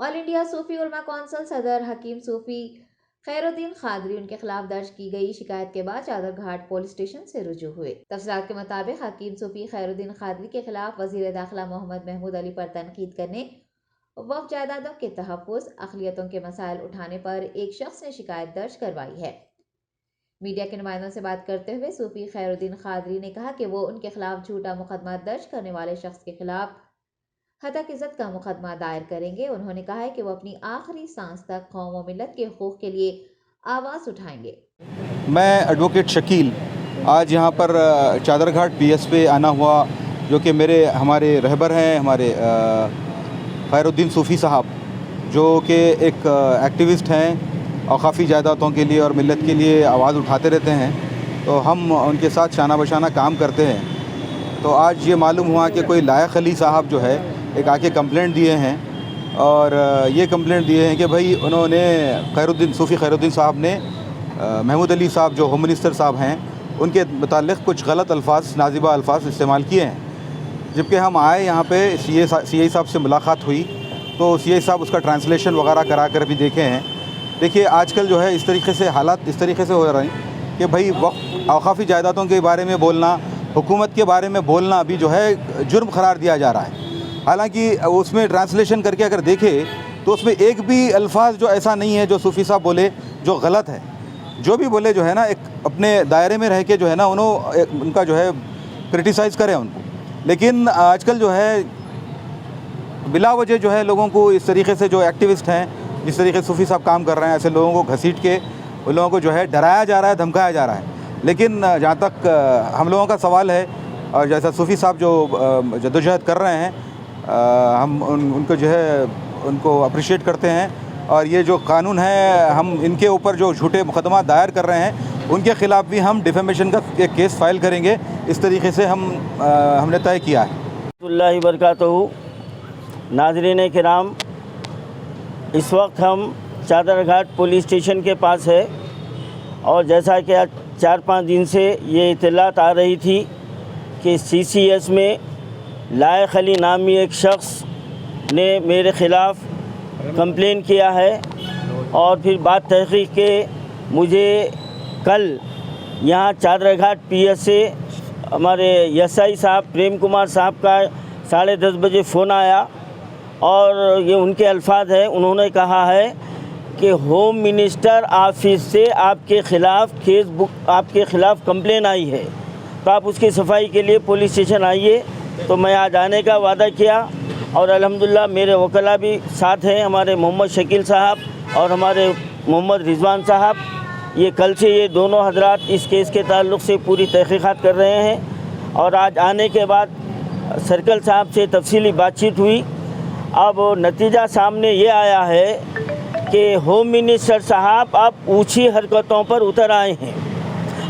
آل India صوفی علماء council صدر حکیم صوفی خیر الدین قادری ان کے خلاف درج کی گئی شکایت کے بعد چادر گھاٹ پولیس اسٹیشن سے رجوع ہوئے۔ تفصیلات کے مطابق حکیم صوفی خیر الدین قادری کے خلاف وزیر داخلہ محمد محمود علی پر تنقید کرنے، وقف جائیدادوں کے تحفظ، اقلیتوں کے مسائل اٹھانے پر ایک شخص نے شکایت درج کروائی ہے۔ میڈیا کے نمائندوں سے بات کرتے ہوئے صوفی خیر الدین قادری نے کہا کہ وہ ان کے خلاف جھوٹا مقدمہ درج کرنے والے شخص کے خلاف ہتک عزت کا مقدمہ دائر کریں گے۔ انہوں نے کہا ہے کہ وہ اپنی آخری سانس تک قوم و ملت کے حقوق کے لیے آواز اٹھائیں گے۔ میں ایڈوکیٹ شکیل آج یہاں پر چادر گھاٹ پی ایس پہ آنا ہوا، جو کہ ہمارے رہبر ہیں، ہمارے خیر الدین صوفی صاحب، جو کہ ایک ایکٹیوسٹ ہیں، اوقافی جائیدادوں کے لیے اور ملت کے لیے آواز اٹھاتے رہتے ہیں، تو ہم ان کے ساتھ شانہ بشانہ کام کرتے ہیں۔ تو آج یہ معلوم ہوا کہ کوئی لائق علی صاحب جو ہے ایک آ کے کمپلینٹ دیے ہیں، اور یہ کمپلینٹ دیے ہیں کہ بھائی انہوں نے صوفی خیر الدین صاحب نے محمود علی صاحب جو ہوم منسٹر صاحب ہیں ان کے متعلق کچھ غلط الفاظ، نازیبہ الفاظ استعمال کیے ہیں۔ جبکہ ہم آئے یہاں پہ سی آئی صاحب سے ملاقات ہوئی، تو سی آئی صاحب اس کا ٹرانسلیشن وغیرہ کرا کر بھی دیکھے ہیں۔ دیکھیے آج کل جو ہے اس طریقے سے حالات اس طریقے سے ہو رہے ہیں کہ بھائی اوقافی جائیدادوں کے بارے میں بولنا، حکومت کے بارے میں بولنا بھی جو ہے جرم قرار دیا جا رہا ہے۔ حالانکہ اس میں ٹرانسلیشن کر کے اگر دیکھے تو اس میں ایک بھی الفاظ جو ایسا نہیں ہے جو صوفی صاحب بولے جو غلط ہے۔ جو بھی بولے جو ہے نا ایک اپنے دائرے میں رہ کے جو ہے نا ان کا جو ہے کرٹیسائز کریں ان کو، لیکن آج کل جو ہے بلا وجہ جو ہے لوگوں کو اس طریقے سے جو ایکٹیوسٹ ہیں، جس طریقے سے صوفی صاحب کام کر رہے ہیں، ایسے لوگوں کو گھسیٹ کے ان لوگوں کو جو ہے ڈرایا جا رہا ہے، دھمکایا جا رہا ہے۔ لیکن جہاں تک ہم لوگوں کا سوال ہے، اور جیسا صوفی صاحب جو جدوجہد کر رہے ہیں، ہم ان کو جو ہے ان کو اپریشیٹ کرتے ہیں، اور یہ جو قانون ہے ہم ان کے اوپر جو جھوٹے مقدمات دائر کر رہے ہیں ان کے خلاف بھی ہم ڈیفیمیشن کا ایک کیس فائل کریں گے۔ اس طریقے سے ہم نے طے کیا ہے۔ اللہ وبرکاتہ۔ ناظرین کرام، اس وقت ہم چادر گھاٹ پولیس اسٹیشن کے پاس ہے، اور جیسا کہ 4-5 دن سے یہ اطلاعات آ رہی تھی کہ سی سی ایس میں لائق علی نامی ایک شخص نے میرے خلاف کمپلین کیا ہے، اور پھر بعد تحقیق کے مجھے کل یہاں چادر گھاٹ پی ایس سے ہمارے ایس آئی صاحب پریم کمار صاحب کا 10:30 بجے فون آیا، اور یہ ان کے الفاظ ہیں، انہوں نے کہا ہے کہ ہوم منسٹر آفس سے آپ کے خلاف کمپلین آئی ہے، تو آپ اس کی صفائی کے لیے پولیس اسٹیشن آئیے۔ تو میں آج آنے کا وعدہ کیا، اور الحمدللہ میرے وکلاء بھی ساتھ ہیں، ہمارے محمد شکیل صاحب اور ہمارے محمد رضوان صاحب۔ یہ کل سے یہ دونوں حضرات اس کیس کے تعلق سے پوری تحقیقات کر رہے ہیں، اور آج آنے کے بعد سرکل صاحب سے تفصیلی بات چیت ہوئی۔ اب نتیجہ سامنے یہ آیا ہے کہ ہوم منسٹر صاحب اب اونچی حرکتوں پر اتر آئے ہیں۔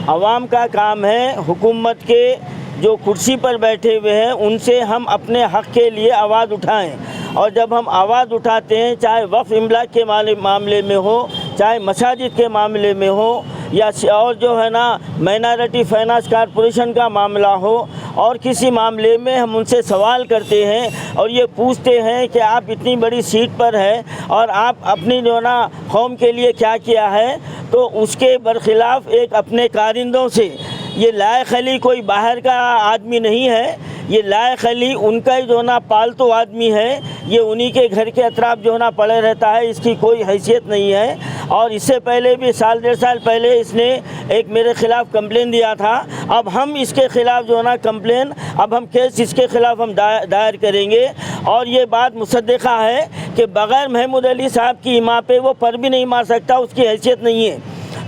عوام کا کام ہے حکومت کے جو کرسی پر بیٹھے ہوئے ہیں ان سے ہم اپنے حق کے لیے آواز اٹھائیں، اور جب ہم آواز اٹھاتے ہیں، چاہے وقف املاک کے معاملے میں ہو، چاہے مساجد کے معاملے میں ہو، یا اور جو ہے نا مائنارٹی فائنانس کارپوریشن کا معاملہ ہو، اور کسی معاملے میں ہم ان سے سوال کرتے ہیں اور یہ پوچھتے ہیں کہ آپ اتنی بڑی سیٹ پر ہیں اور آپ اپنی جو نا قوم کے لیے کیا کیا ہے، تو اس کے برخلاف ایک اپنے کارندوں سے، یہ لائق علی کوئی باہر کا آدمی نہیں ہے، یہ لائق علی ان کا ہی جو نا پالتو آدمی ہے، یہ انہی کے گھر کے اطراف جو نا پڑے رہتا ہے، اس کی کوئی حیثیت نہیں ہے۔ اور اس سے پہلے بھی 1.5 سال پہلے اس نے ایک میرے خلاف کمپلین دیا تھا۔ اب ہم اس کے خلاف جو نا کمپلین، اب ہم کیس اس کے خلاف ہم دائر کریں گے، اور یہ بات مصدقہ ہے کہ بغیر محمود علی صاحب کی ایما پہ وہ پر بھی نہیں مار سکتا، اس کی حیثیت نہیں ہے۔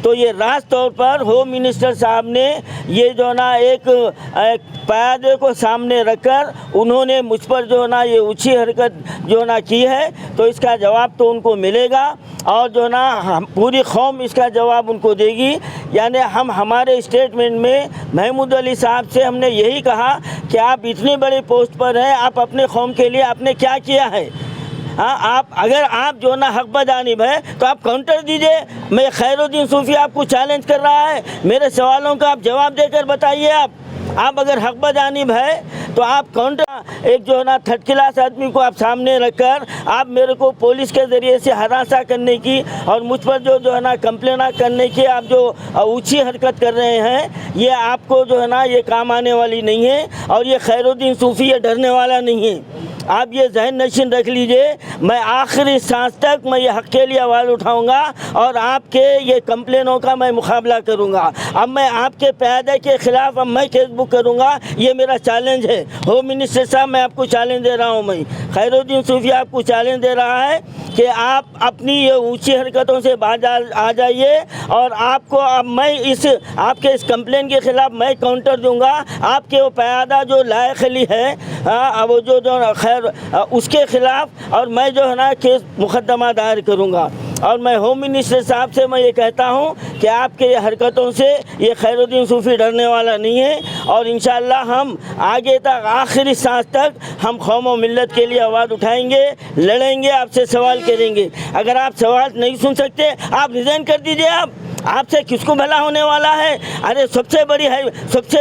تو یہ راست طور پر ہوم منسٹر صاحب نے یہ جو نا ایک پیادے کو سامنے رکھ کر انہوں نے مجھ پر جو نا یہ اونچی حرکت جو نا کی ہے، تو اس کا جواب تو ان کو ملے گا، اور جو نا پوری قوم اس کا جواب ان کو دے گی۔ یعنی ہمارے اسٹیٹمنٹ میں محمود علی صاحب سے ہم نے یہی کہا کہ آپ اتنی بڑی پوسٹ پر ہیں، آپ اپنے قوم کے لیے آپ نے کیا کیا ہے؟ اگر آپ جو نا حق بجانب ہے تو آپ کاؤنٹر دیجئے۔ میں خیر الدین صوفی آپ کو چیلنج کر رہا ہے، میرے سوالوں کا آپ جواب دے کر بتائیے۔ آپ اگر حق بجانب ہے تو آپ کاؤنٹر ایک جو ہے نا تھرڈ کلاس آدمی کو آپ سامنے رکھ کر آپ میرے کو پولیس کے ذریعے سے ہراساں کرنے کی اور مجھ پر جو ہے نا کمپلیناں کرنے کی آپ جو اونچی حرکت کر رہے ہیں، یہ آپ کو جو ہے نا یہ کام آنے والی نہیں ہے، اور یہ خیر الدین صوفی یہ ڈرنے والا نہیں ہے۔ آپ یہ ذہن نشین رکھ لیجئے، میں آخری سانس تک میں یہ حق کے لیے آواز اٹھاؤں گا اور آپ کے یہ کمپلینوں کا میں مقابلہ کروں گا۔ اب میں آپ کے پیادے کے خلاف اب میں کیس بک کروں گا، یہ میرا چیلنج ہے۔ ہوم منسٹر صاحب میں آپ کو چیلنج دے رہا ہوں، میں خیر الدین صوفی آپ کو چیلنج دے رہا ہے کہ آپ اپنی یہ اونچی حرکتوں سے باز آ جائیے، اور آپ کو اب میں آپ کے اس کمپلین کے خلاف میں کاؤنٹر دوں گا۔ آپ کے وہ پیادہ جو لائق علی ہے وہ جو خیر اس کے خلاف اور میں جو ہے نا کیس مقدمہ دائر کروں گا، اور میں ہوم منسٹر صاحب سے میں یہ کہتا ہوں کہ آپ کے یہ حرکتوں سے یہ خیر الدین صوفی ڈرنے والا نہیں ہے، اور انشاءاللہ ہم آگے تک آخری سانس تک ہم قوم و ملت کے لیے آواز اٹھائیں گے، لڑیں گے، آپ سے سوال کریں گے۔ اگر آپ سوال نہیں سن سکتے آپ ریزائن کر دیجئے۔ آپ سے کس کو بھلا ہونے والا ہے؟ ارے سب سے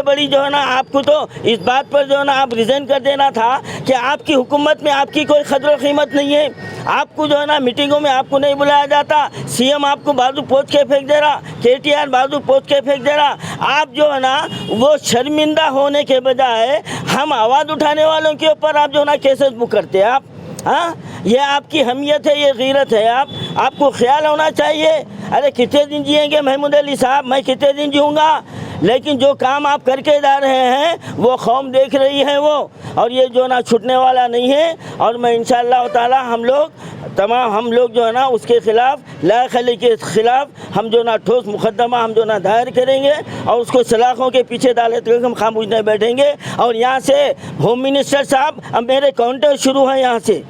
بڑی جو ہے نا آپ کو تو اس بات پر جو ہے نا آپ ریزائن کر دینا تھا کہ آپ کی حکومت میں آپ کی کوئی قدر و قیمت نہیں ہے۔ آپ کو جو ہے نا میٹنگوں میں آپ کو نہیں بلایا جاتا، سی ایم آپ کو بازو پوچھ کے پھینک دے رہا، کے ٹی آر بازو پوچھ کے پھینک دے رہا۔ آپ جو ہے نا وہ شرمندہ ہونے کے بجائے ہم آواز اٹھانے والوں کے اوپر آپ جو ہے نا کیسز بک کرتے ہیں۔ یہ آپ کی حمیت ہے، یہ غیرت ہے۔ آپ کو خیال ہونا چاہیے۔ ارے کتنے دن جئیں گے محمود علی صاحب؟ میں کتنے دن جیوں گا؟ لیکن جو کام آپ کر کے جا رہے ہیں وہ قوم دیکھ رہی ہے وہ، اور یہ جو نا چھٹنے والا نہیں ہے۔ اور میں انشاءاللہ تعالی ہم لوگ جو ہے نا اس کے خلاف لائق علی کے خلاف ہم جو نا ٹھوس مقدمہ ہم جو نا دائر کریں گے، اور اس کو سلاخوں کے پیچھے ڈالے تک ہم خاموش نہیں بیٹھیں گے۔ اور یہاں سے ہوم منسٹر صاحب اب میرے کاؤنٹر شروع ہیں یہاں سے،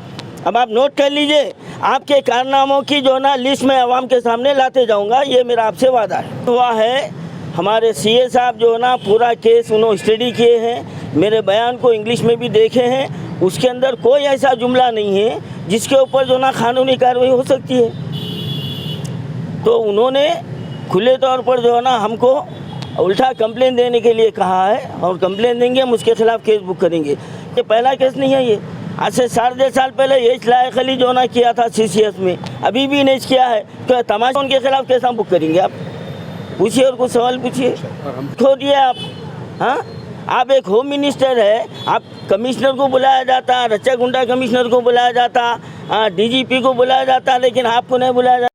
اب آپ نوٹ کر لیجئے، آپ کے کارناموں کی جو نا لسٹ میں عوام کے سامنے لاتے جاؤں گا، یہ میرا آپ سے وعدہ ہے۔ ہوا ہے ہمارے سی اے صاحب جو ہے نا پورا کیس انہوں اسٹڈی کیے ہیں، میرے بیان کو انگلش میں بھی دیکھے ہیں، اس کے اندر کوئی ایسا جملہ نہیں ہے جس کے اوپر جو نا قانونی کارروائی ہو سکتی ہے۔ تو انہوں نے کھلے طور پر جو ہے نا ہم کو الٹا کمپلین دینے کے لیے کہا ہے، اور کمپلین دیں گے ہم اس کے خلاف کیس بک کریں گے۔ یہ پہلا کیس نہیں ہے، یہ آج سے 7.5 سال پہلے یہ لائق علی جو نا کیا تھا سی سی ایس میں، ابھی بھی نہیں کیا ہے، تو تماشا ان کے خلاف کیسا بک کریں گے؟ آپ پوچھیے اور کچھ سوال پوچھیے، کھولیے آپ۔ آپ ایک ہوم منسٹر ہے، آپ کمشنر کو بلایا جاتا، رچا گنڈا کمشنر کو بلایا جاتا، ڈی جی پی کو بلایا جاتا، لیکن آپ کو نہیں بلایا جاتا۔